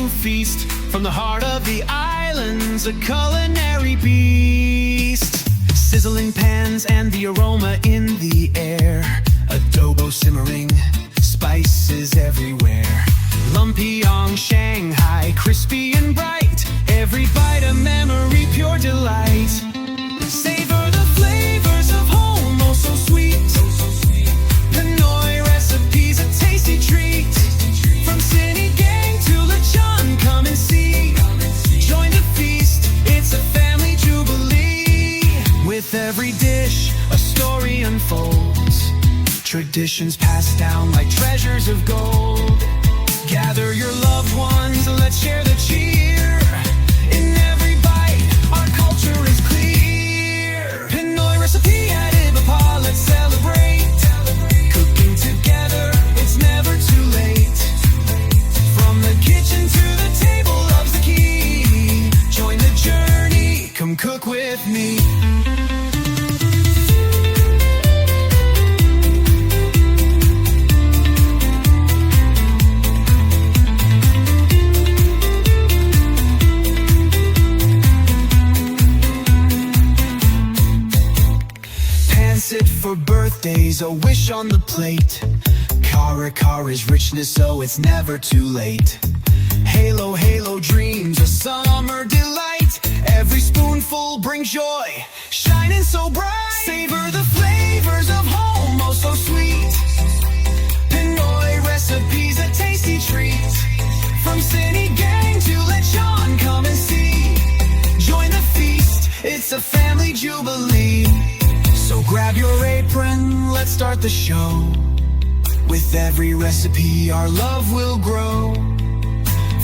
to feast. From the heart of the islands, a culinary beast. Sizzling pans and the aroma in the air. Adobo simmering, spices everywhere. Lumpyong, Shanghai, crispy and bright. Every bite a memory, pure delight. Savor the flavors of home, oh so sweet. Pinoy recipes, a tasty treat. From sinigang to lechon, come and see. Join the feast, it's a family jubilee. With every dish, a story unfolds. Traditions passed down like treasures of gold. Gather your loved ones, let's share the cheer. In every bite, our culture is clear. Pinoy recipe at Ibapa, let's celebrate. Cooking together, it's never too late. From the kitchen to the table, love's the key. Join the journey, come cook with me. Sit for birthdays, a wish on the plate. Kara is richness, so it's never too late. Halo, halo dreams, a summer delight. Every spoonful brings joy, shining so bright. Savor the flavors of home, oh so sweet. Pinoy recipes, a tasty treat. From sinigang to lechon, come and see. Join the feast, it's a family jubilee. So grab your apron, let's start the show. With every recipe, our love will grow.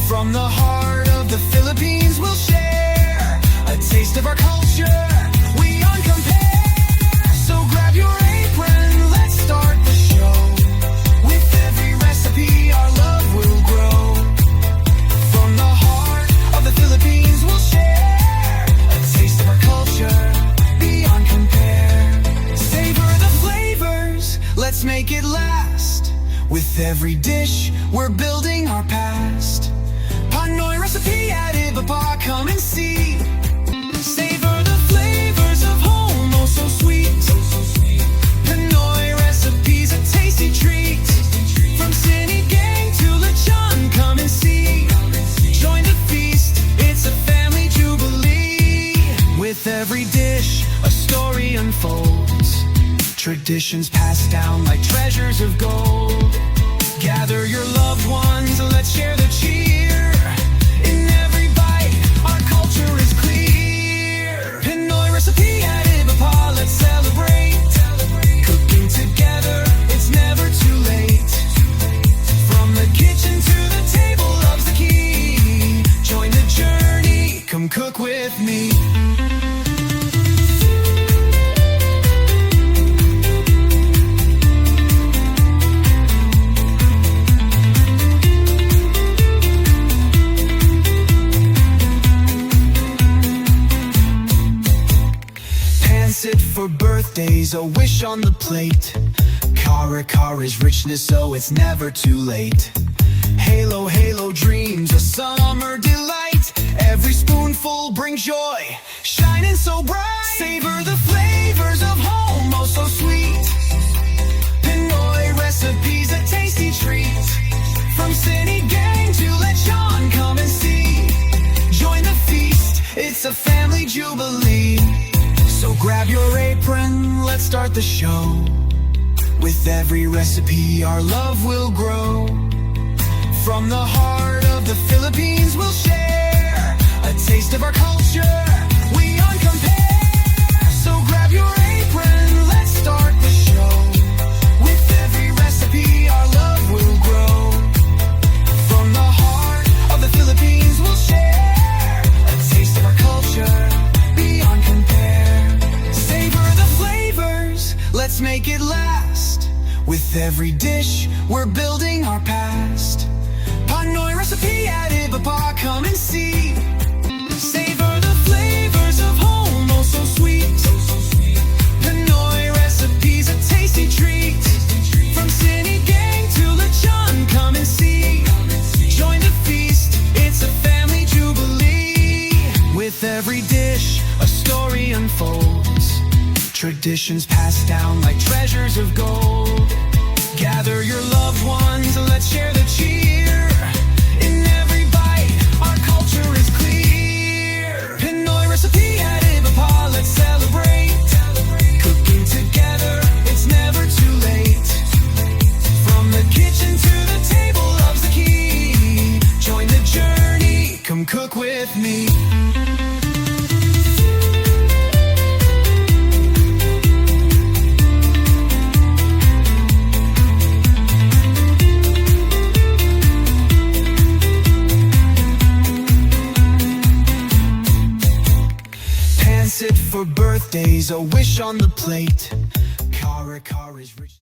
From the heart of the Philippines, we'll share a taste of our culture, we uncompare. So grab your apron, let's start the show. With every recipe, our love will grow. From the heart of the Philippines, we'll share a taste of our culture, beyond compare. Savor the flavors, let's make it last. With every dish, we're building our past. Pinoy recipe at Ibapa, come and see. Savor the flavors of home, oh so sweet. Pinoy recipes, a tasty treat. From sinigang to lechon, come and see. Join the feast, it's a family jubilee. With every dish, a story unfolds. Traditions passed down like treasures of gold. Gather your loved ones, let's share the cheer. In every bite, our culture is clear. Pinoy recipe at Ibapa, let's celebrate. Cooking together, it's never too late. From the kitchen to the table, love's the key. Join the journey, come cook with me. Sit for birthdays, a wish on the plate. Kara is richness, so it's never too late. Halo, halo dreams, a summer delight. Every spoonful brings joy, shining so bright. Savor the flavors of home, oh so sweet. Pinoy recipes, a tasty treat. From sinigang to lechon, come and see. Join the feast, it's a family jubilee. So grab your apron, let's start the show. With every recipe, our love will grow. From the heart of the Philippines, we'll share a taste of our culture, we uncompare. So grab your apron, let's start the show. With every recipe, our love will grow. From the heart of the Philippines, we'll share a taste of our culture, beyond compare. Savor the flavors, let's make it last. With every dish, we're building our past. Pinoy recipe at Ibapa, come and see. Savor the flavors of home, oh so sweet. Pinoy recipes, a tasty treat. From sinigang to lechon, come and see. Join the feast, it's Traditions passed down like treasures of gold. Gather your loved ones, let's share the cheer. In every bite, our culture is clear. Pinoy recipe at Iba, let's celebrate. Cooking together, it's never too late. From the kitchen to the table, love's the key. Join the journey, come cook with me. Sit for birthdays, a wish on the plate. Kara is rich.